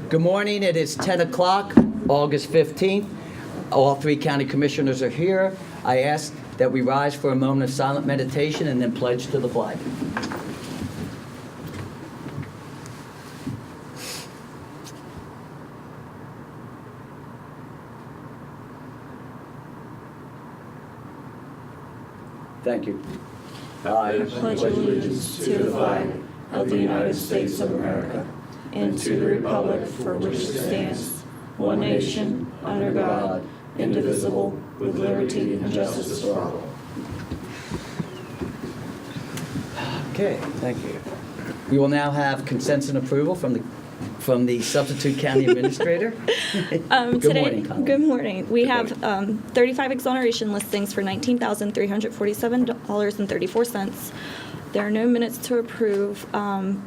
Good morning. It is 10 o'clock, August 15th. All three county commissioners are here. I ask that we rise for a moment of silent meditation and then pledge to the flag. Thank you. I pledge allegiance to the flag of the United States of America and to the republic for which it stands, one nation, under God, indivisible, with liberty and justice for all. Okay, thank you. We will now have consents and approval from the substitute county administrator. Good morning, Colin. Good morning. We have 35 exoneration listings for $19,347.34. There are no minutes to approve.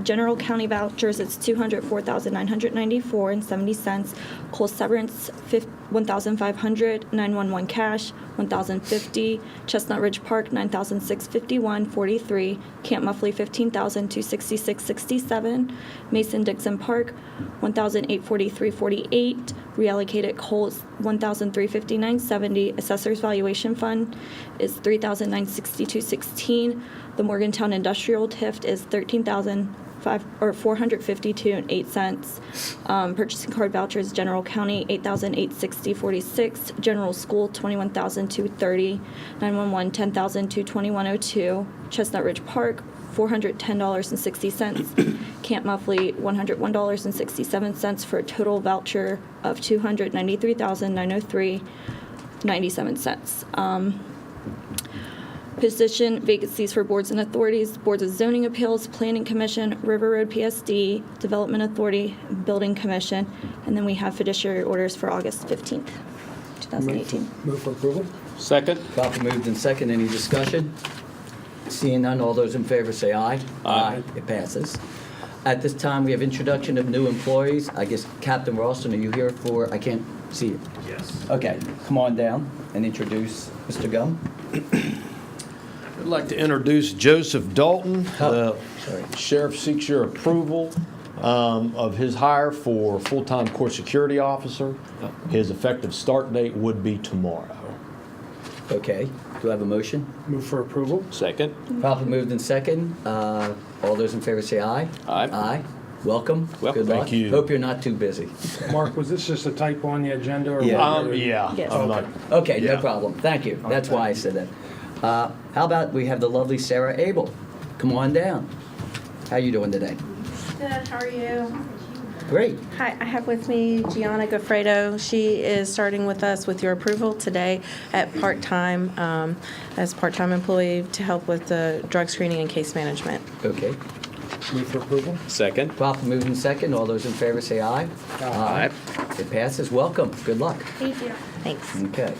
General county vouchers, it's $204,994.70. Coal severance, $1,500. 911 cash, $1,050. Chestnut Ridge Park, $9,651.43. Camp Muffley, $15,266.67. Mason-Dixon Park, $1,843.48. Reallocated coals, $1,359.70. Assessor's valuation fund is $3,962.16. The Morgantown Industrial TIF is $452.08. Purchasing card vouchers, General County, $8,860.46. General School, $21,230. 911, $10,221.02. Chestnut Ridge Park, $410.60. Camp Muffley, $101.67 for a total voucher of $293,903.97. Position vacancies for boards and authorities, Boards of Zoning Appeals, Planning Commission, River Road PSD, Development Authority, Building Commission, and then we have fiduciary orders for August 15th, 2018. Move for approval. Second. Properly moved in second. Any discussion? Seeing none, all those in favor say aye. Aye. It passes. At this time, we have introduction of new employees. I guess, Captain Ralston, are you here for, I can't see you. Yes. Okay, come on down and introduce Mr. Gum. I'd like to introduce Joseph Dalton. Oh, The sorry. sheriff seeks your approval of his hire for full-time court security officer. His effective start date would be tomorrow. Okay, do I have a motion? Move for approval. Second. Properly moved in second. All those in favor say aye. Aye. Aye. Welcome. Welcome. Good luck. Thank you. Hope you're not too busy. Mark, was this just a typo on the agenda? Or Yeah. Yeah. Yes. I'm not. Okay, no Yeah. problem. Thank you. That's why I said that. How about we have the lovely Sarah Abel? Come on down. How you doing today? Good, how are you? Great. Hi, I have with me Gianna Gaffredo. She is starting with us with your approval today at part-time, as part-time employee to help with the drug screening and case management. Okay. Move for approval. Second. Properly moved in second. All those in favor say aye. Aye. It passes. Welcome. Good luck. Thank you. Thanks. Okay.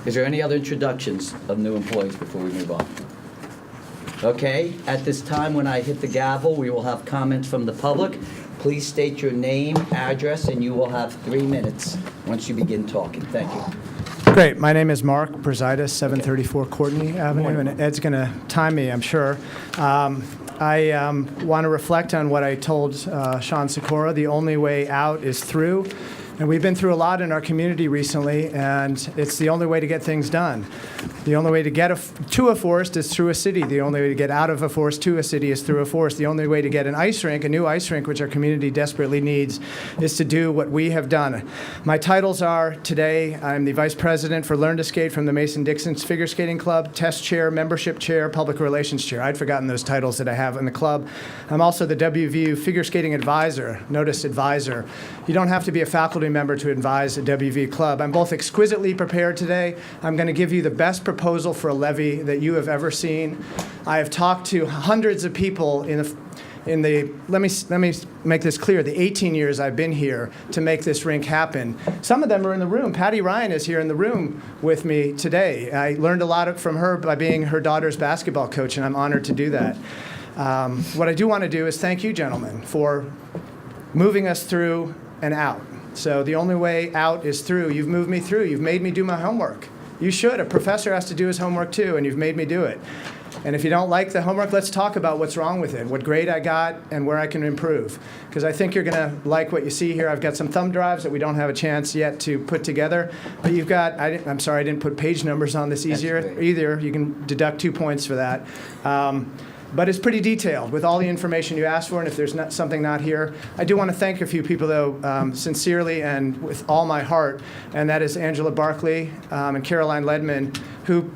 Is there any other introductions of new employees before we move on? Okay, at this time when I hit the gavel, we will have comments from the public. Please state your name, address, and you will have 3 minutes once you begin talking. Thank you. Great. My name is Mark Brzaitis, 734 Courtney Avenue, and Ed's going to time me, I'm sure. I want to reflect on what I told Sean Sikora. The only way out is through. And we've been through a lot in our community recently, and it's the only way to get things done. The only way to get to a forest is through a city. The only way to get out of a forest to a city is through a forest. The only way to get an ice rink, a new ice rink, which our community desperately needs, is to do what we have done. My titles are, today, I'm the Vice President for Learn to Skate from the Mason-Dixon Figure Skating Club, Test Chair, Membership Chair, Public Relations Chair. I'd forgotten those titles that I have in the club. I'm also the WVU Figure Skating Advisor, notice advisor. You don't have to be a faculty member to advise a WV club. I'm both exquisitely prepared today. I'm going to give you the best proposal for a levy that you have ever seen. I have talked to hundreds of people in the let me make this clear, the 18 years I've been here to make this rink happen. Some of them are in the room. Patty Ryan is here in the room with me today. I learned a lot from her by being her daughter's basketball coach, and I'm honored to do that. What I do want to do is thank you, gentlemen, for moving us through and out. So the only way out is through. You've moved me through. You've made me do my homework. You should. A professor has to do his homework too, and you've made me do it. And if you don't like the homework, let's talk about what's wrong with it, what grade I got, and where I can improve. Because I think you're going to like what you see here. I've got some thumb drives that we don't have a chance yet to put together. But you've got, I'm sorry I didn't put page numbers on this either. You can deduct 2 points for that. But it's pretty detailed with all the information you asked for, and if there's something not here. I do want to thank a few people, though, sincerely and with all my heart, and that is Angela Barkley and Caroline Ledman, who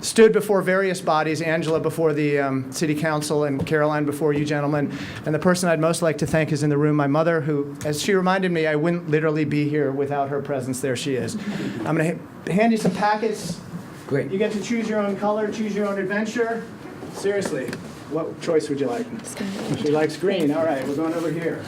stood before various bodies, Angela before the City Council and Caroline before you gentlemen. And the person I'd most like to thank is in the room, my mother, who, as she reminded me, I wouldn't literally be here without her presence. There she is. I'm going to hand you some packets. Great. You get to choose your own color, choose your own adventure. Seriously, what choice would you like? She likes green. All right, we're going over here.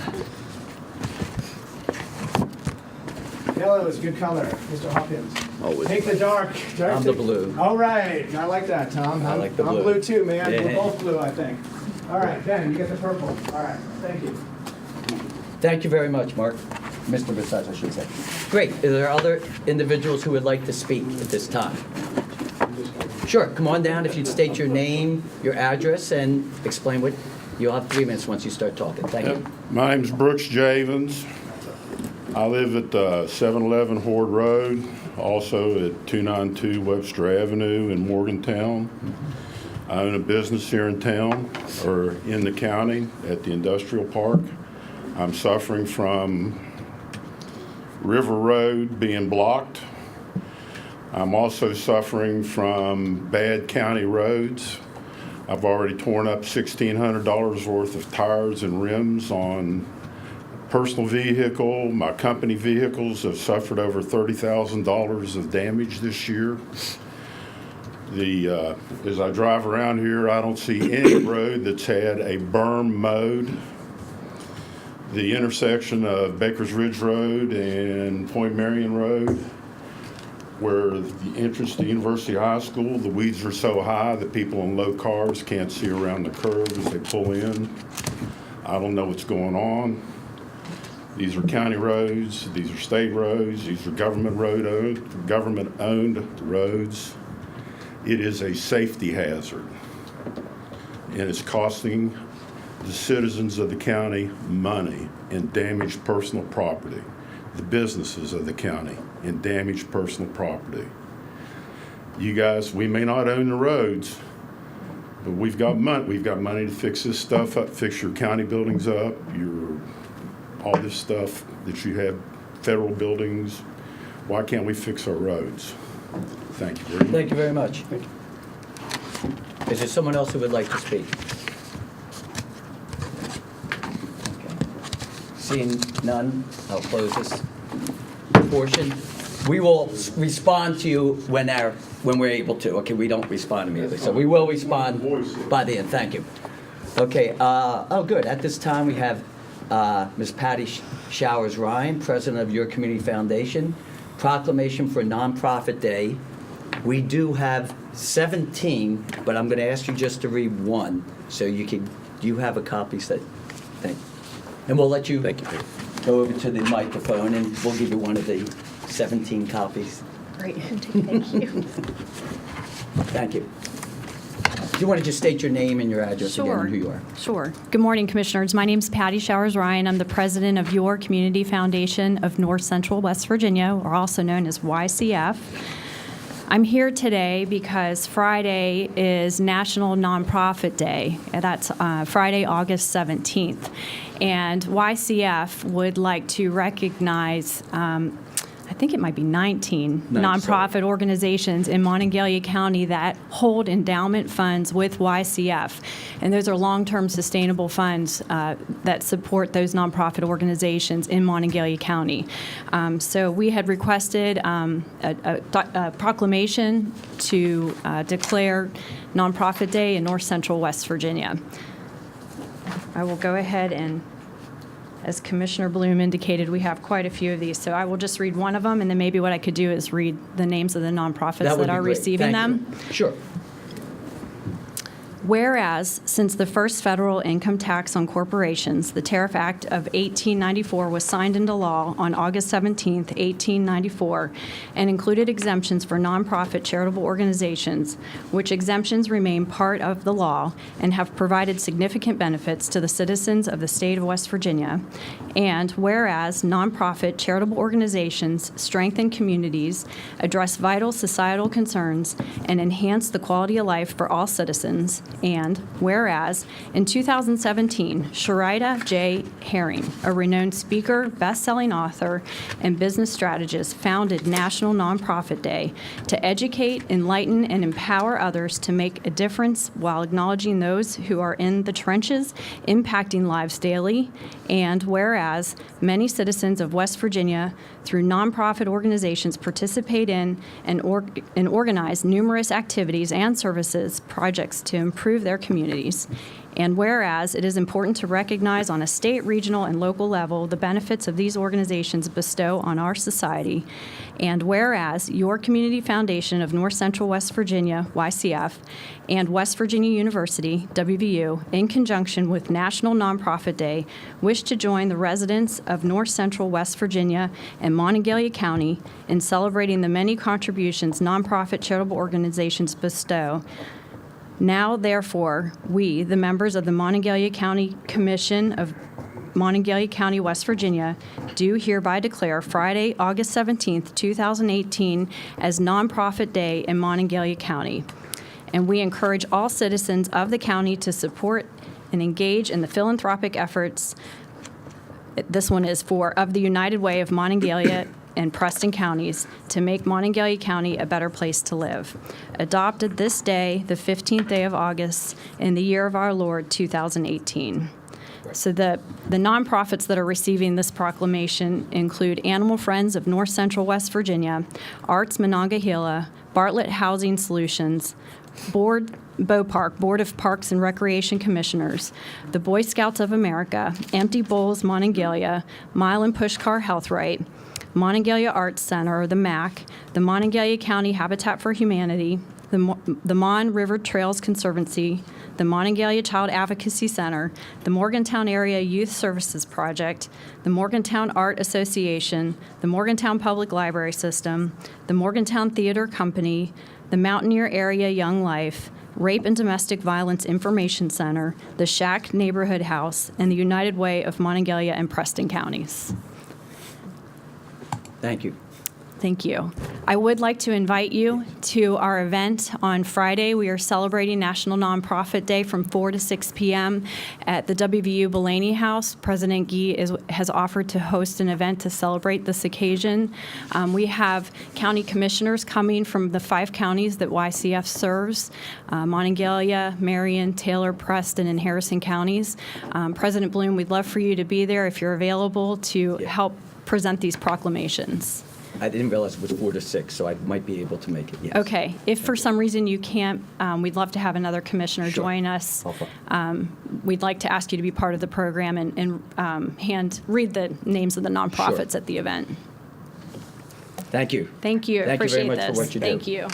Yellow is a good color, Mr. Hawkins. Always. Take the dark. I'm the blue. All right, I like that, Tom. I like the I'm blue. blue too, man. Yeah. We're both blue, I think. All right, Ben, you get the purple. All right, thank you. Thank you very much, Mark. Mr. Versailles, I should say. Great. Are there other individuals who would like to speak at this time? Sure, come on down if you'd state your name, your address, and explain what, you'll have 3 minutes once you start talking. Thank you. My name's Brooks Javens. I live at 711 Horde Road, also at 292 Webster Avenue in Morgantown. I own a business here in town, or in the county, at the industrial park. I'm suffering from River Road being blocked. I'm also suffering from bad county roads. I've already torn up $1,600 worth of tires and rims on personal vehicle. My company vehicles have suffered over $30,000 of damage this year. As I drive around here, I don't see any road that's had a berm mowed. The intersection of Baker's Ridge Road and Point Marion Road, where the entrance to University High School, the weeds are so high that people in low cars can't see around the curve as they pull in. I don't know what's going on. These are county roads, these are state roads, these are government-owned roads. It is a safety hazard, and it's costing the citizens of the county money and damaged personal property, the businesses of the county and damaged personal property. You guys, we may not own the roads, but we've got money. We've got money to fix this stuff up, fix your county buildings up, all this stuff that you have, federal buildings. Why can't we fix our roads? Thank you very much. Thank you very much. Is there someone else who would like to speak? Okay. Seeing none, I'll close this portion. We will respond to you when we're able to. Okay, we don't respond immediately, so we will respond by the end. Thank you. Okay, good. At this time, we have Ms. Patty Showers Ryan, President of Your Community Foundation. Proclamation for Nonprofit Day. We do have 17, but I'm going to ask you just to read one, so you have a copy. Thank you. And we'll let you go over to the microphone, and we'll give you one of the 17 copies. Great, thank you. Thank you. Do you want to just state your name and your address again and who you are? Sure. Good morning, Commissioners. My name is Patty Showers Ryan. I'm the president of Your Community Foundation of North Central West Virginia, or also known as YCF. I'm here today because Friday is National Nonprofit Day. That's Friday, August 17th. And YCF would like to recognize I think it might be 19 nonprofit organizations in Monongalia County that hold endowment funds with YCF. And those are long-term sustainable funds that support those nonprofit organizations in Monongalia County. So we had requested a proclamation to declare Nonprofit Day in North Central West Virginia. I will go ahead and, as Commissioner Bloom indicated, we have quite a few of these, so I will just read one of them, and then maybe what I could do is read the names of the nonprofits that are receiving them. Sure. Whereas, since the first federal income tax on corporations, the Tariff Act of 1894 was signed into law on August 17, 1894, and included exemptions for nonprofit charitable organizations, which exemptions remain part of the law and have provided significant benefits to the citizens of the state of West Virginia. And whereas nonprofit charitable organizations strengthen communities, address vital societal concerns, and enhance the quality of life for all citizens. And whereas, in 2017, Sharida J. Herring, a renowned speaker, best-selling author, and business strategist, founded National Nonprofit Day to educate, enlighten, and empower others to make a difference while acknowledging those who are in the trenches, impacting lives daily. And whereas, many citizens of West Virginia, through nonprofit organizations, participate in and organize numerous activities and services projects to improve their communities. And whereas it is important to recognize on a state, regional, and local level the benefits of these organizations bestow on our society. And whereas your Community Foundation of North Central West Virginia, YCF, and West Virginia University, WVU, in conjunction with National Nonprofit Day, wish to join the residents of North Central West Virginia and Monongalia County in celebrating the many contributions nonprofit charitable organizations bestow. Now, therefore, we, the members of the Monongalia County Commission of Monongalia County, West Virginia, do hereby declare Friday, August 17th, 2018 as Nonprofit Day in Monongalia County. And we encourage all citizens of the county to support and engage in the philanthropic efforts. This one is of the United Way of Monongalia and Preston counties to make Monongalia County a better place to live. Adopted this day, the 15th day of August, in the year of our Lord, 2018. So the nonprofits that are receiving this proclamation include Animal Friends of North Central West Virginia, Arts Monongalia, Bartlett Housing Solutions, BOPARC, Board of Parks and Recreation Commissioners, the Boy Scouts of America, Empty Bowls Monongalia, Milan Pushkar Health Right, Monongalia Arts Center, or the MAC, the Monongalia County Habitat for Humanity, the Mon River Trails Conservancy, the Monongalia Child Advocacy Center, the Morgantown Area Youth Services Project, the Morgantown Art Association, the Morgantown Public Library System, the Morgantown Theater Company, the Mountaineer Area Young Life, Rape and Domestic Violence Information Center, the Shack Neighborhood House, and the United Way of Monongalia and Preston counties. Thank you. Thank you. I would like to invite you to our event on Friday. We are celebrating National Nonprofit Day from 4 to 6 p.m. at the WVU Belaney House. President Gee has offered to host an event to celebrate this occasion. We have county commissioners coming from the 5 counties that YCF serves, Monongalia, Marion, Taylor, Preston, and Harrison counties. President Bloom, we'd love for you to be there if you're available to help present these proclamations. I didn't realize it was 4 to 6, so I might be able to make it, yes. Okay. If for some reason you can't, we'd love to have another commissioner Sure. join us. I'll We'd like to ask you to be part of the program and read the names of the nonprofits Sure. at the event. Thank you. Thank you. Thank you very Appreciate much for this. what you do. Thank you.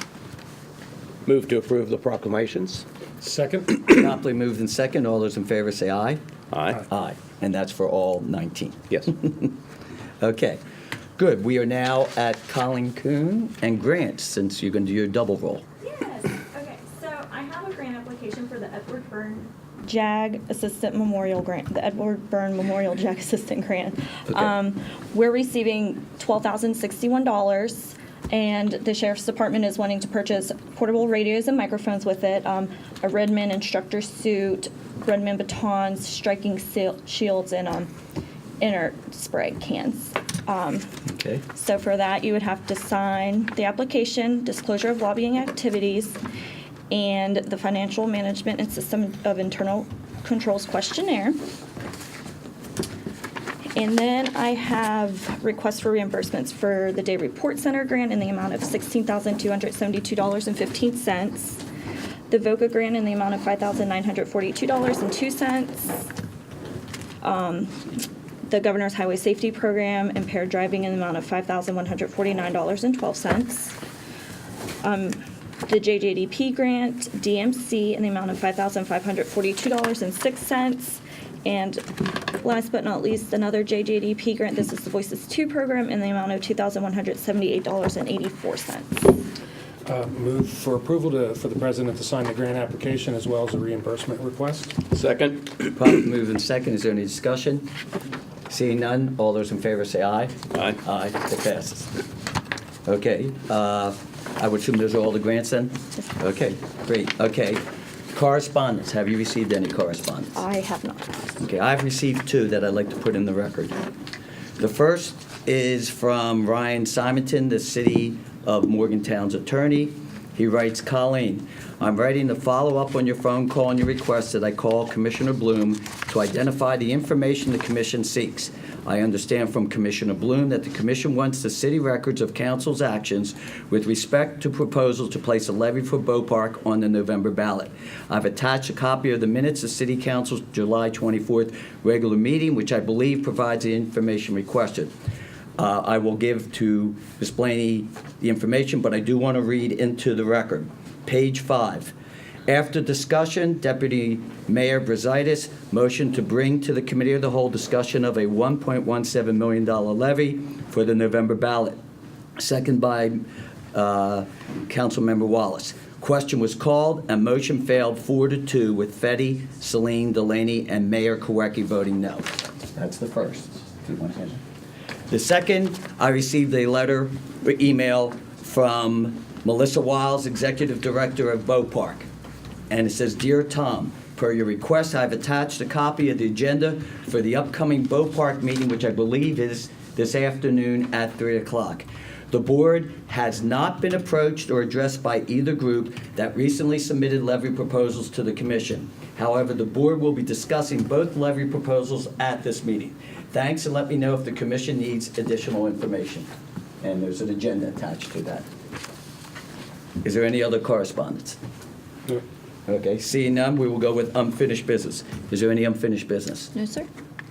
Move to approve the proclamations. Second? Properly moved in second. All those in favor say aye. Aye. Aye. And that's for all 19. Yes. Okay. Good. We are now at Colin Kuhn and Grant, since you're going to do your double roll. Yes. Okay. So I have a grant application for the Edward Byrne JAG Assistant Memorial Grant, the Edward Byrne Memorial JAG Assistant Grant. Okay. We're receiving $12,061, and the Sheriff's Department is wanting to purchase portable radios and microphones with it, a Redmond instructor suit, Redmond batons, striking shields, and inner spray cans. Okay. So for that, you would have to sign the application, disclosure of lobbying activities, and the financial management and system of internal controls questionnaire. And then I have requests for reimbursements for the Day Report Center grant in the amount of $16,272.15. The VOCA grant in the amount of $5,942.02. The Governor's Highway Safety Program, impaired driving in the amount of $5,149.12. the JJDP grant, DMC, in the amount of $5,542.06. And last but not least, another JJDP grant. This is the Voices 2 program in the amount of $2,178.84. Move for approval for the president to sign the grant application as well as the reimbursement request. Second. Probably moved in second. Is there any discussion? Seeing none, all those in favor say aye. Aye. Aye, it passes. Okay, I would assume those are all the grants then? Okay, great, okay. Correspondence, have you received any correspondence? I have not. Okay, I've received two that I'd like to put in the record. The first is from Ryan Simonton, the City of Morgantown's attorney. He writes, Colleen, I'm writing to follow up on your phone call and your request that I call Commissioner Bloom to identify the information the commission seeks. I understand from Commissioner Bloom that the commission wants the city records of council's actions with respect to proposals to place a levy for Bow Park on the November ballot. I've attached a copy of the minutes of City Council's July 24th regular meeting, which I believe provides the information requested. I will give to Ms. Blaney the information, but I do want to read into the record. Page 5. After discussion, Deputy Mayor Brizaitis motioned to bring to the Committee of the Whole discussion of a $1.17 million levy for the November ballot. Second by Councilmember Wallace. Question was called and motion failed 4-2 with Fetty, Celine, Delaney, and Mayor Kowecki voting no. That's the first. Do you want to answer? The second, I received a letter or email from Melissa Wiles, Executive Director of Bow Park. And it says, Dear Tom, per your request, I've attached a copy of the agenda for the upcoming Bow Park meeting, which I believe is this afternoon at 3 o'clock. The board has not been approached or addressed by either group that recently submitted levy proposals to the commission. However, the board will be discussing both levy proposals at this meeting. Thanks, and let me know if the commission needs additional information. And there's an agenda attached to that. Is there any other correspondence? No. Okay, seeing none, we will go with unfinished business. Is there any unfinished business? No, sir.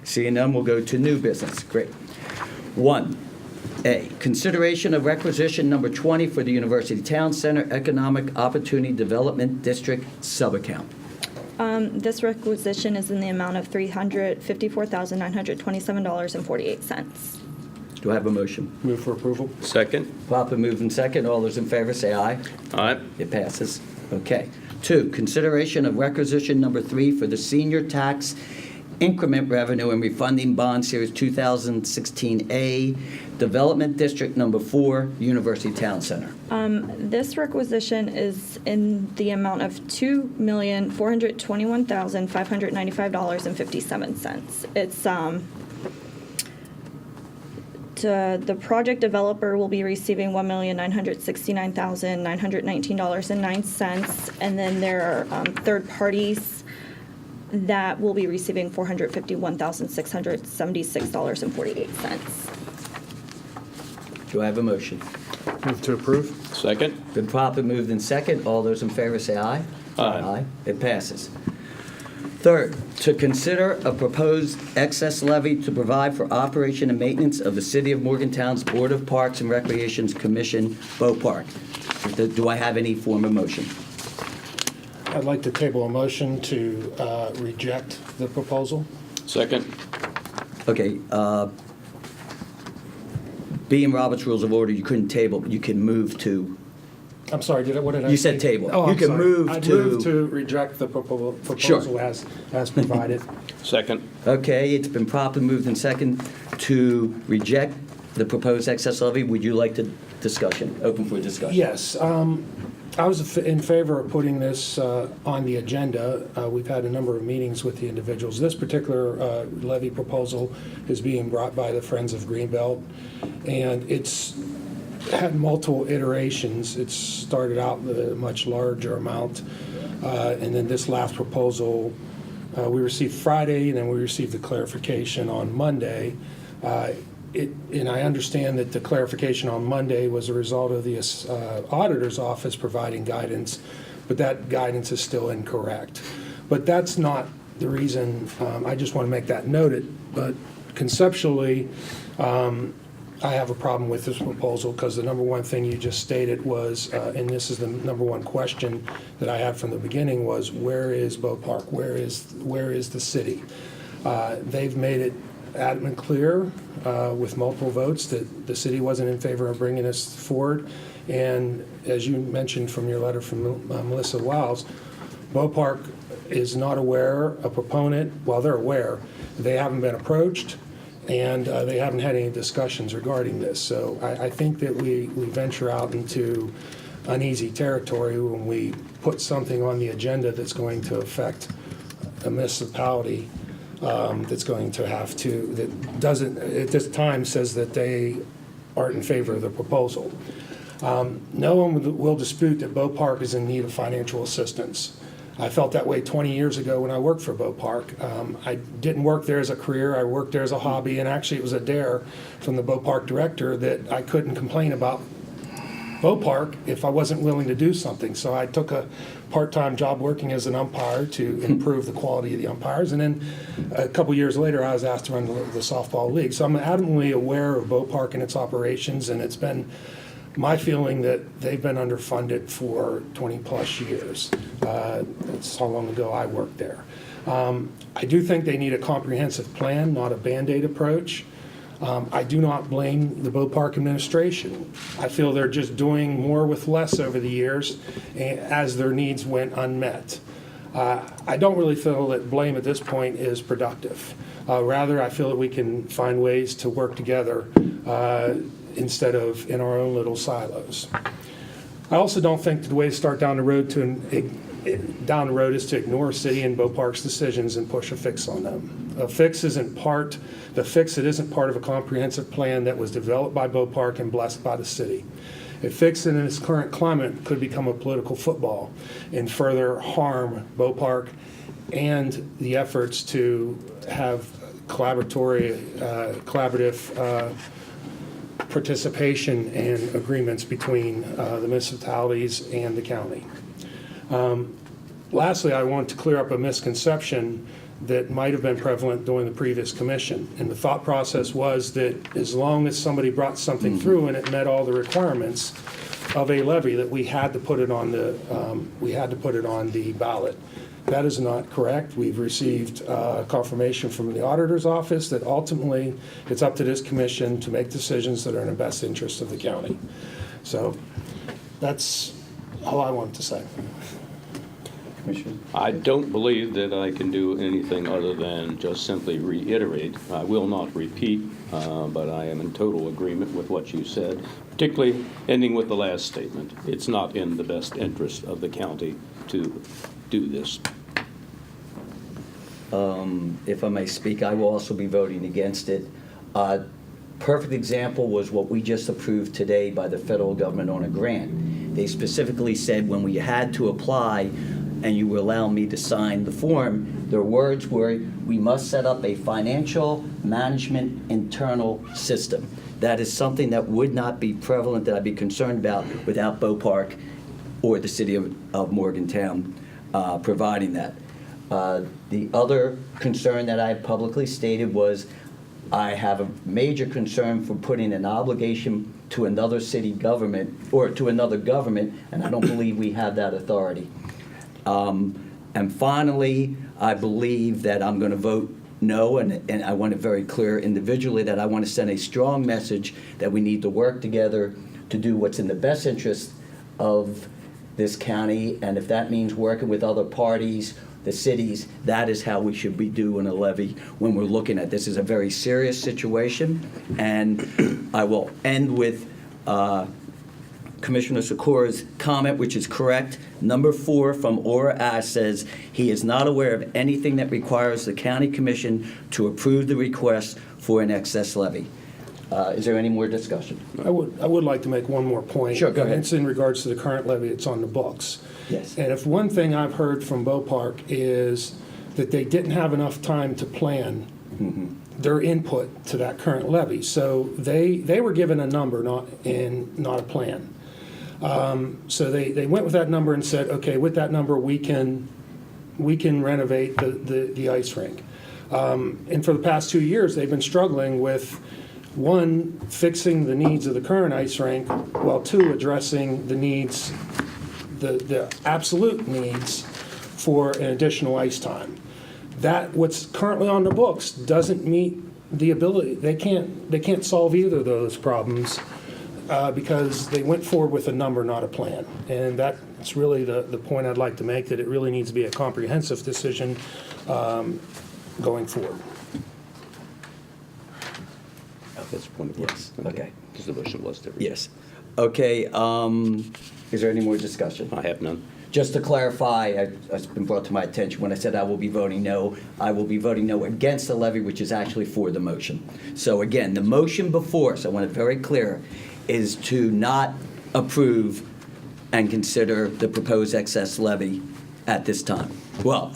Seeing none, we'll go to new business. Great. 1A, consideration of requisition number 20 for the University Town Center Economic Opportunity Development District subaccount. This requisition is in the amount of $354,927.48. Do I have a motion? Move for approval. Second. Properly moved in second. All those in favor say aye. Aye. It passes. Okay. 2, consideration of requisition number 3 for the senior tax increment revenue and refunding bond series 2016A, Development District number 4, University Town Center. This requisition is in the amount of $2,421,595.57. It's the project developer will be receiving $1,969,919.09, and then there are third parties that will be receiving $451,676.48. Do I have a motion? Move to approve. Second. Been properly moved in second. All those in favor say aye. Aye. It passes. 3rd, to consider a proposed excess levy to provide for operation and maintenance of the City of Morgantown's Board of Parks and Recreations Commission, Bow Park. Do I have any form of motion? I'd like to table a motion to reject the proposal. Second. Okay, being Robert's Rules of Order, you couldn't table, but you can move to, I'm sorry, what did I say? You said table. Oh, You I'm can sorry. move I'd to- move to reject the proposal as provided. Second. okay, it's been properly moved in second to reject the proposed excess levy. Would you like to discussion, open for discussion? Yes, I was in favor of putting this on the agenda. We've had a number of meetings with the individuals. This particular levy proposal is being brought by the Friends of Greenbelt, and it's had multiple iterations. It started out with a much larger amount, and then this last proposal we received Friday, and then we received the clarification on Monday. And I understand that the clarification on Monday was a result of the auditor's office providing guidance, but that guidance is still incorrect. But that's not the reason. I just want to make that noted. But conceptually, I have a problem with this proposal because the number one thing you just stated was, and this is the number one question that I had from the beginning, was where is Bow Park? Where is the city? They've made it adamant clear with multiple votes that the city wasn't in favor of bringing us forward. And as you mentioned from your letter from Melissa Wiles, Bow Park is not aware, a proponent, well, they're aware, they haven't been approached, and they haven't had any discussions regarding this. So I think that we venture out into uneasy territory when we put something on the agenda that's going to affect a municipality that's going to have to, that doesn't, at this time says that they aren't in favor of the proposal. No one will dispute that Bow Park is in need of financial assistance. I felt that way 20 years ago when I worked for Bow Park. I didn't work there as a career, I worked there as a hobby, and actually it was a dare from the Bow Park director that I couldn't complain about Bow Park if I wasn't willing to do something. So I took a part-time job working as an umpire to improve the quality of the umpires, and then a couple years later I was asked to run the softball league. So I'm adamantly aware of Bow Park and its operations, and it's been my feeling that they've been underfunded for 20-plus years. That's how long ago I worked there. I do think they need a comprehensive plan, not a Band-Aid approach. I do not blame the Bow Park administration. I feel they're just doing more with less over the years as their needs went unmet. I don't really feel that blame at this point is productive. Rather, I feel that we can find ways to work together instead of in our own little silos. I also don't think that the way to start down the road is to ignore city and Bow Park's decisions and push a fix on them. The fix that isn't part of a comprehensive plan that was developed by Bow Park and blessed by the city. A fix in its current climate could become a political football and further harm Bow Park and the efforts to have collaborative participation and agreements between the municipalities and the county. Lastly, I want to clear up a misconception that might have been prevalent during the previous commission. And the thought process was that as long as somebody brought something through and it met all the requirements of a levy, that we had to put it on the ballot. That is not correct. We've received confirmation from the auditor's office that ultimately it's up to this commission to make decisions that are in the best interest of the county. So that's all I wanted to say. Commissioner? I don't believe that I can do anything other than just simply reiterate. I will not repeat, but I am in total agreement with what you said, particularly ending with the last statement. It's not in the best interest of the county to do this. If I may speak, I will also be voting against it. Perfect example was what we just approved today by the federal government on a grant. They specifically said when we had to apply and you will allow me to sign the form, their words were, we must set up a financial management internal system. That is something that would not be prevalent, that I'd be concerned about without Bow Park or the city of Morgantown providing that. The other concern that I publicly stated was I have a major concern for putting an obligation to another city government or to another government, and I don't believe we have that authority. And finally, I believe that I'm going to vote no, and I want it very clear individually that I want to send a strong message that we need to work together to do what's in the best interest of this county, and if that means working with other parties, the cities, that is how we should be doing a levy when we're looking at this. Is a very serious situation, and I will end with Commissioner Sikора's comment, which is correct. Number 4 from Aura Ash says he is not aware of anything that requires the county commission to approve the request for an excess levy. Is there any more discussion? I would like to make one more point. Sure, go ahead. And it's in regards to the current levy that's on the books. Yes. And if one thing I've heard from Bow Park is that they didn't have enough time to plan their input to that current levy. So they were given a number, not a plan. So they went with that number and said, okay, with that number we can renovate the ice rink. And for the past 2 years they've been struggling with one, fixing the needs of the current ice rink, while two, addressing the needs, the absolute needs for an additional ice time. That, what's currently on the books doesn't meet the ability, they can't solve either of those problems because they went forward with a number, not a plan. And that's really the point I'd like to make, that it really needs to be a comprehensive decision going forward. That's one of Yes, okay. Because the motion was different. Yes. Okay, is there any more discussion? I have none. Just to clarify, it's been brought to my attention, when I said I will be voting no, I will be voting no against the levy, which is actually for the motion. So again, the motion before us, I want it very clear, is to not approve and consider the proposed excess levy at this time. Well,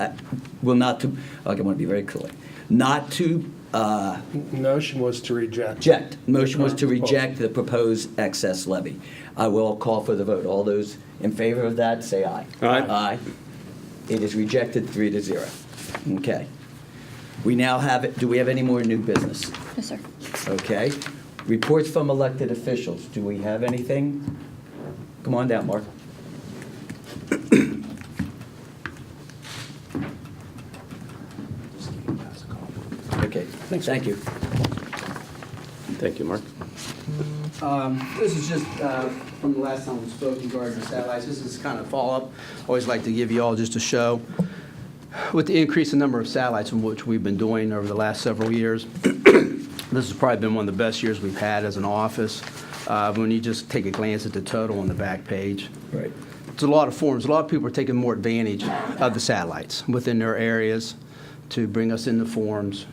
will not to, okay, I want to be very clear, not to Motion was to reject. reject. Motion was to The current reject the proposed excess levy. I will call for the vote. All those in favor of that, say aye. Aye. Aye. It is rejected 3-0. Okay. We now have, do we have any more new business? Yes, sir. Okay. Reports from elected officials. Do we have anything? Come on down, Mark. Okay, thank you. Thank you, Mark. This is just from the last time we spoke regarding the satellites. This is kind of follow-up. Always like to give you all just a show. With the increase in number of satellites, in which we've been doing over the last several years, this has probably been one of the best years we've had as an office. When you just take a glance at the total on the back page. Right. It's a lot of forms. A lot of people are taking more advantage of the satellites within their areas to bring us in the forms,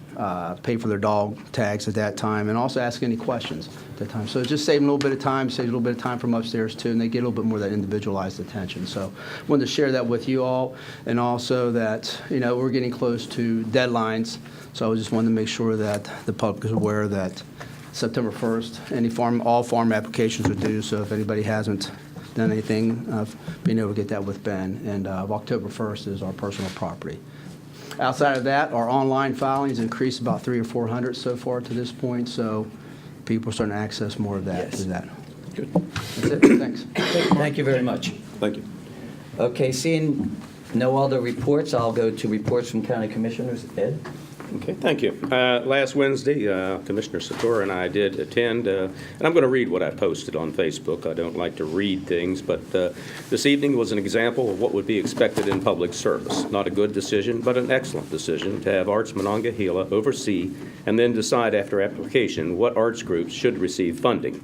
pay for their dog tags at that time, and also ask any questions at that time. So just saving a little bit of time, saves a little bit of time from upstairs too, and they get a little bit more of that individualized attention. So I wanted to share that with you all, and also that, you know, we're getting close to deadlines. So I just wanted to make sure that the public is aware that September 1st, all farm applications are due. So if anybody hasn't done anything, being able to get that with Ben. And October 1st is our personal property. Outside of that, our online filings increased about 300 or 400 so far to this point, so people are starting to access more of that. Yes. To that. Good. That's it. Thanks. Thank you very much. Thank you. Okay, seeing no other reports, I'll go to reports from county commissioners. Ed? Okay, thank you. Last Wednesday, Commissioner Sakura and I did attend, and I'm going to read what I posted on Facebook. I don't like to read things, but this evening was an example of what would be expected in public service. Not a good decision, but an excellent decision to have Arts Monongalia oversee and then decide after application what arts groups should receive funding.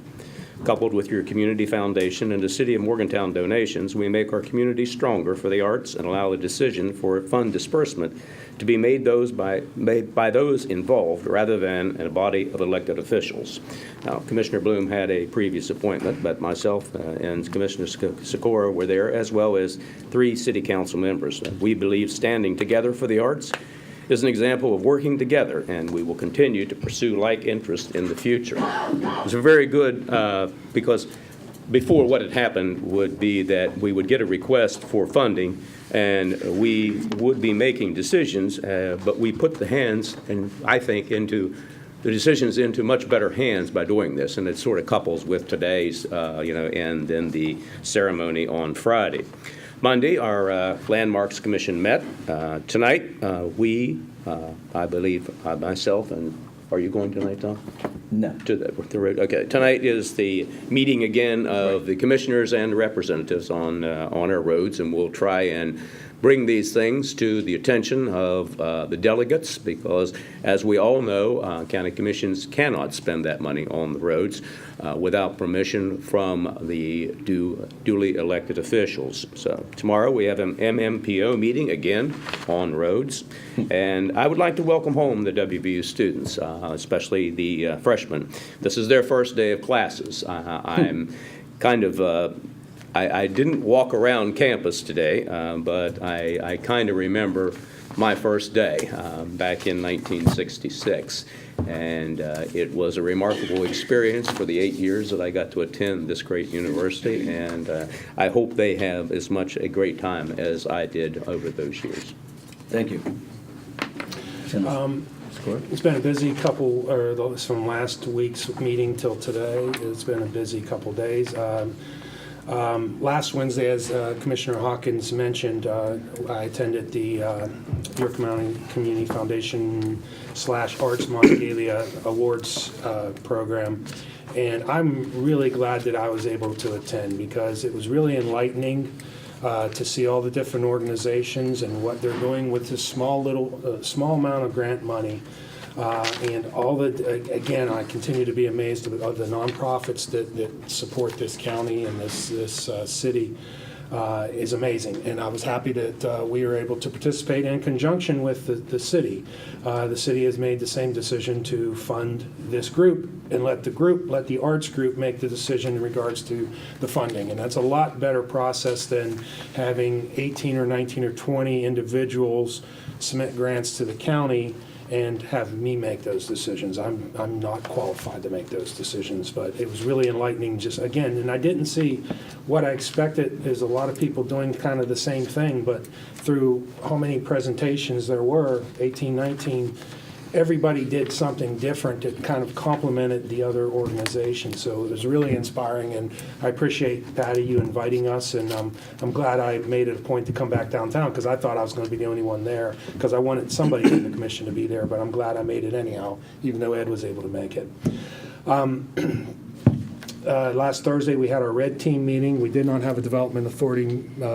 Coupled with your community foundation and the City of Morgantown donations, we make our community stronger for the arts and allow the decision for fund disbursement to be made by those involved rather than a body of elected officials. Now, Commissioner Bloom had a previous appointment, but myself and Commissioner Sikora were there, as well as 3 city council members. We believe standing together for the arts is an example of working together, and we will continue to pursue like interest in the future. It was very good because before what had happened would be that we would get a request for funding and we would be making decisions, but we put the hands, and I think, into the decisions into much better hands by doing this, and it sort of couples with today's, and then the ceremony on Friday. Monday, our Landmarks Commission met. Tonight, I believe, myself, and are you going tonight, Tom? No. To the road. Okay. Tonight is the meeting again of the commissioners and representatives on our roads, and we'll try and bring these things to the attention of the delegates, because, as we all know, county commissions cannot spend that money on the roads without permission from the duly elected officials. So tomorrow we have an MMPO meeting again on roads, and I would like to welcome home the WVU students, especially the freshmen. This is their first day of classes. I'm kind of I didn't walk around campus today, but I kind of remember my first day back in 1966. And it was a remarkable experience for the 8 years that I got to attend this great university. And I hope they have as much a great time as I did over those years. Thank you. It's been a busy couple, from last week's meeting till today. It's been a busy couple days. Last Wednesday, as Commissioner Hawkins mentioned, I attended the York County Community Foundation / Arts Monongalia Awards program. And I'm really glad that I was able to attend because it was really enlightening to see all the different organizations and what they're doing with this small amount of grant money. And again, I continue to be amazed of the nonprofits that support this county and this city is amazing. And I was happy that we were able to participate in conjunction with the city. The city has made the same decision to fund this group and let the arts group make the decision in regards to the funding. And that's a lot better process than having 18 or 19 or 20 individuals submit grants to the county and have me make those decisions. I'm not qualified to make those decisions, but it was really enlightening just, again, and I didn't see what I expected is a lot of people doing kind of the same thing, but through how many presentations there were, 18, 19, everybody did something different that kind of complemented the other organizations. So it was really inspiring, and I appreciate, Patty, you inviting us, and I'm glad I made it a point to come back downtown because I thought I was going to be the only one there because I wanted somebody in the commission to be there, but I'm glad I made it anyhow, even though Ed was able to make it. Last Thursday, we had our Red Team meeting. We did not have a Development Authority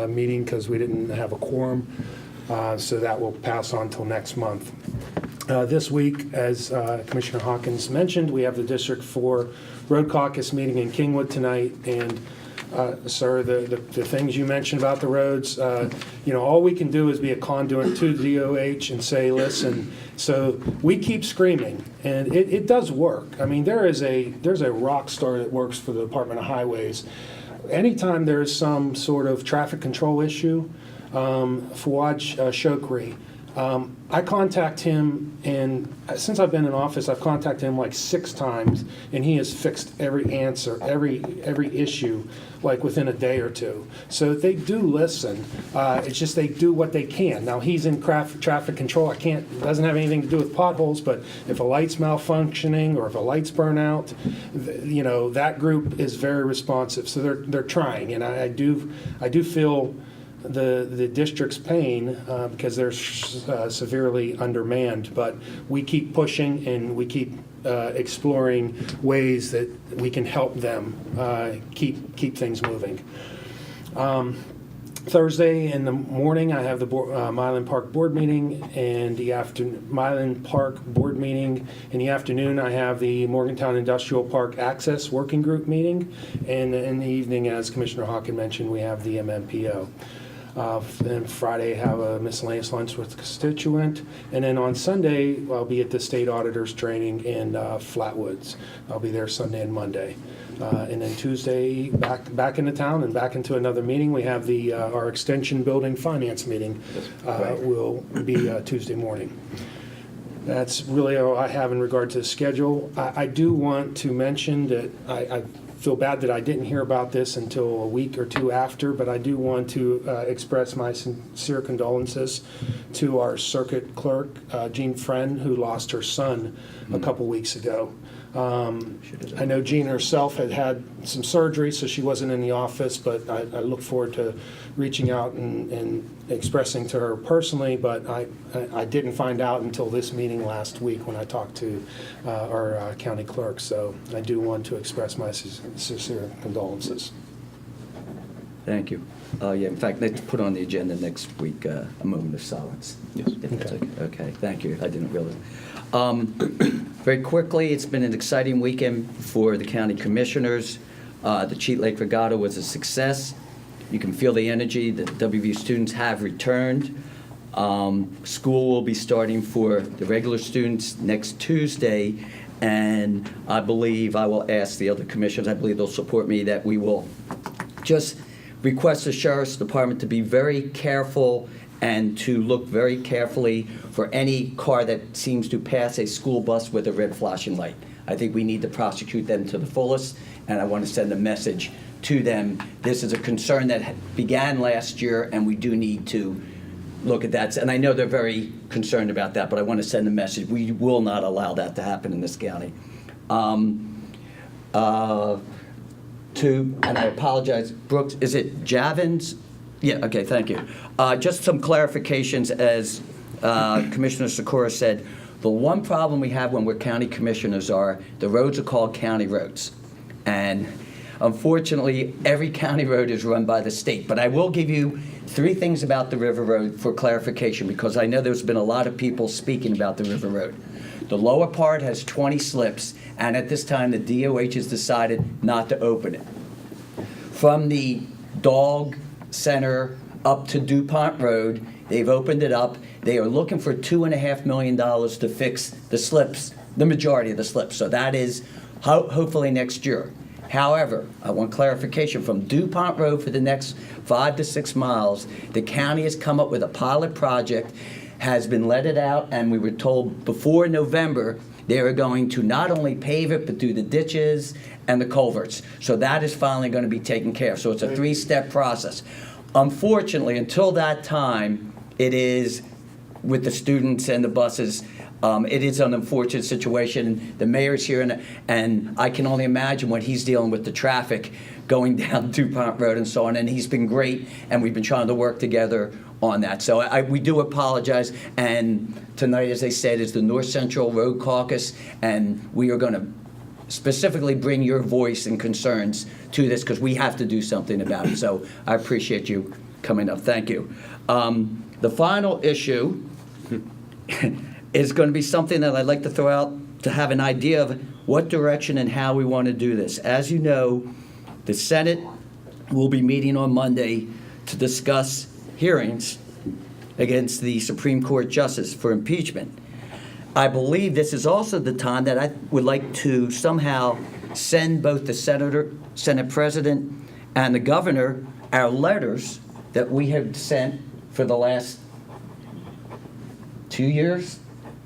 meeting because we didn't have a quorum, so that will pass on till next month. This week, as Commissioner Hawkins mentioned, we have the District 4 Road Caucus meeting in Kingwood tonight. And, sir, the things you mentioned about the roads, all we can do is be a conduit to DOH and say, listen, so we keep screaming, and it does work. I mean, there's a rock star that works for the Department of Highways. Anytime there's some sort of traffic control issue, Fawad Shokri, I contact him, and since I've been in office, I've contacted him like 6 times, and he has fixed every issue, like within a day or two. So they do listen. It's just they do what they can. Now he's in traffic control. Doesn't have anything to do with potholes, but if a light's malfunctioning or if a light's burn out, that group is very responsive. So they're trying, and I do feel the district's pain because they're severely undermanned, but we keep pushing and we keep exploring ways that we can help them keep things moving. Thursday in the morning, I have the Milan Park board meeting, and Milan Park board meeting. In the afternoon, I have the Morgantown Industrial Park Access Working Group meeting, and in the evening, as Commissioner Hawkins mentioned, we have the MMPO. Then Friday, have a miscellaneous lunch with the constituent. And then on Sunday, I'll be at the state auditor's training in Flatwoods. I'll be there Sunday and Monday. And then Tuesday, back into town and back into another meeting. We have our extension building finance meeting will be Tuesday morning. That's really all I have in regard to the schedule. I do want to mention that I feel bad that I didn't hear about this until a week or two after, but I do want to express my sincere condolences to our circuit clerk, Jean Friend, who lost her son a couple weeks ago. I know Jean herself had some surgery, so she wasn't in the office, but I look forward to reaching out and expressing to her personally, but I didn't find out until this meeting last week when I talked to our county clerk, so I do want to express my sincere condolences. Thank you. In fact, let's put on the agenda next week a moment of silence. Yes. If that's okay. Thank you. I didn't realize. Very quickly, it's been an exciting weekend for the county commissioners. The Cheat Lake Regatta was a success. You can feel the energy. The WVU students have returned. School will be starting for the regular students next Tuesday, and I believe I will ask the other commissioners, I believe they'll support me, that we will just request the Sheriff's Department to be very careful and to look very carefully for any car that seems to pass a school bus with a red flashing light. I think we need to prosecute them to the fullest, and I want to send a message to them. This is a concern that began last year, and we do need to look at that. And I know they're very concerned about that, but I want to send a message. We will not allow that to happen in this county. And I apologize, Brooks, is it Javins? Yeah, okay, thank you. Just some clarifications, as Commissioner Sikora said. The one problem we have when we're county commissioners are the roads are called county roads. And unfortunately, every county road is run by the state. But I will give you 3 things about the River Road for clarification, because I know there's been a lot of people speaking about the River Road. The lower part has 20 slips, and at this time, the DOH has decided not to open it. From the dog center up to DuPont Road, they've opened it up. They are looking for $2.5 million to fix the slips, the majority of the slips. So that is hopefully next year. However, I want clarification from DuPont Road for the next 5 to 6 miles. The county has come up with a pilot project, has been letted out, and we were told before November they are going to not only pave it, but do the ditches and the culverts. So that is finally going to be taken care of. So it's a 3-step process. Unfortunately, until that time, it is with the students and the buses. It is an unfortunate situation. The mayor's here, and I can only imagine what he's dealing with, the traffic going down DuPont Road and so on. And he's been great, and we've been trying to work together on that. So we do apologize. And tonight, as I said, is the North Central Road Caucus, and we are going to specifically bring your voice and concerns to this, because we have to do something about it. So I appreciate you coming up. Thank you. The final issue is going to be something that I'd like to throw out to have an idea of what direction and how we want to do this. As you know, the Senate will be meeting on Monday to discuss hearings against the Supreme Court justice for impeachment. I believe this is also the time that I would like to somehow send both the Senate President and the Governor our letters that we have sent for the last 2 years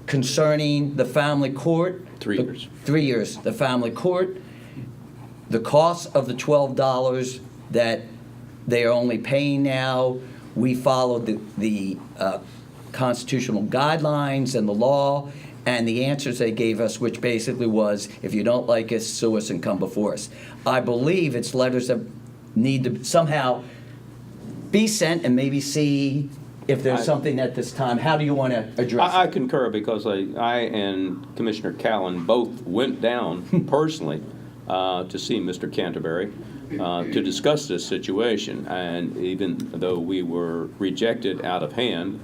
concerning the family court. 3 years. 3 years. The family court, the cost of the $12 that they are only paying now. We followed the constitutional guidelines and the law and the answers they gave us, which basically was, if you don't like us, sue us and come before us. I believe it's letters that need to somehow be sent and maybe see if there's something at this time. How do you want to address I it? concur, because I and Commissioner Callan both went down personally to see Mr. Canterbury to discuss this situation. And even though we were rejected out of hand,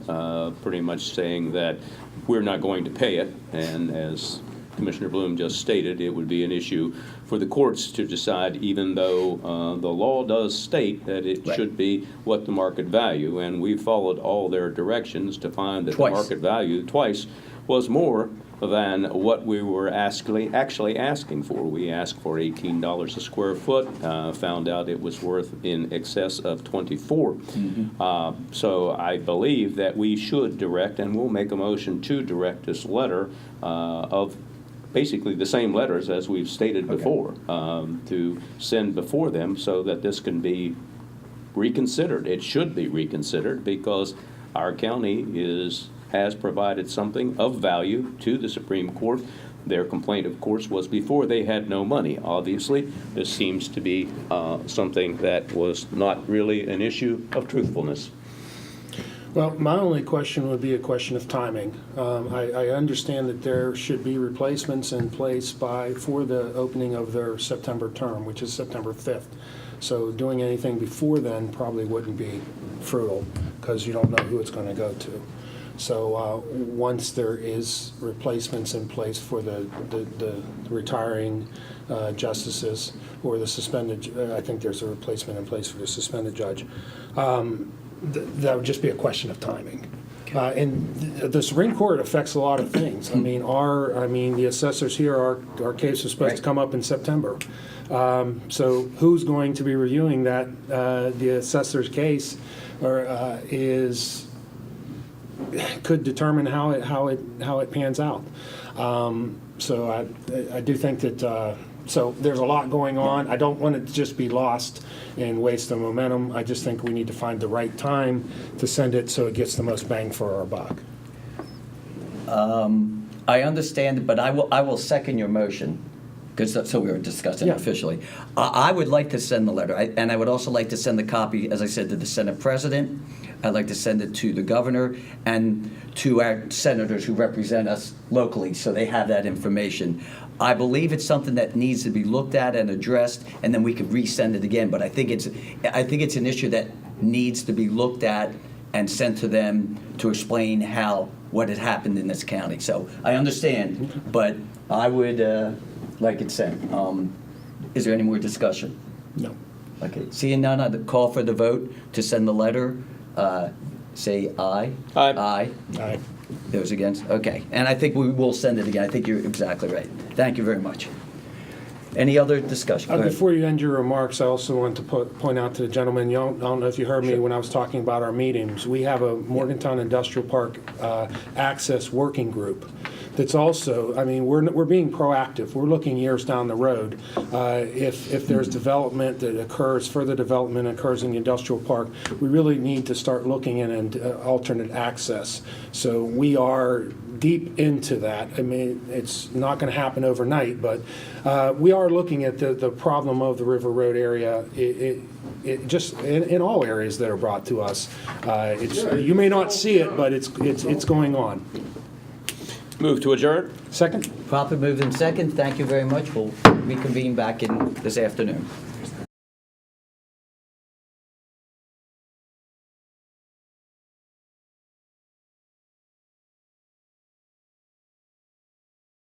pretty much saying that we're not going to pay it, and as Commissioner Bloom just stated, it would be an issue for the courts to decide, even though the law does state that it should be what the market value, and we followed all their directions to find that the market value twice was more than what we were actually asking for. We asked for $18 a square foot, found out it was worth in excess of $24. So I believe that we should direct, and we'll make a motion to direct this letter of basically the same letters as we've stated before, to send before them so that this can be reconsidered. It should be reconsidered because our county has provided something of value to the Supreme Court. Their complaint, of course, was before they had no money. Obviously, this seems to be something that was not really an issue of truthfulness. Well, my only question would be a question of timing. I understand that there should be replacements in place for the opening of their September term, which is September 5th. So doing anything before then probably wouldn't be fruitful because you don't know who it's going to go to. So once there is replacements in place for the retiring justices or the suspended, I think there's a replacement in place for the suspended judge. That would just be a question of timing. And the Supreme Court affects a lot of things. I mean, the assessors here, our case is supposed to come up in September. So who's going to be reviewing that? The assessor's case could determine how it pans out. So I do think that So there's a lot going on. I don't want it to just be lost and waste the momentum. I just think we need to find the right time to send it so it gets the most bang for our buck. I understand, but I will second your motion, because so we were discussing Yeah. officially. I would like to send the letter, and I would also like to send the copy, as I said, to the Senate President. I'd like to send it to the governor and to our senators who represent us locally, so they have that information. I believe it's something that needs to be looked at and addressed, and then we could resend it again. But I think it's an issue that needs to be looked at and sent to them to explain what had happened in this county. So I understand, but I would like it sent. Is there any more discussion? No. Okay, seeing none, I'd call for the vote to send the letter. Say aye. Aye. Aye. Aye. Those against? Okay, and I think we will send it again. I think you're exactly right. Thank you very much. Any other discussion? Go ahead. Before you end your remarks, I also want to point out to the gentleman, I don't know if you heard me when I was talking about our meetings, we have a Morgantown Industrial Park Access Working Group that's also, I mean, we're being proactive. We're looking years down the road. If there's development that occurs, further development occurs in the industrial park, we really need to start looking at an alternate access. So we are deep into that. I mean, it's not going to happen overnight, but we are looking at the problem of the River Road area. It just in all areas that are brought to us. You may not see it, but it's going on. Move to adjourn? Second. Proper moved in second. Thank you very much. We'll reconvene back in this afternoon.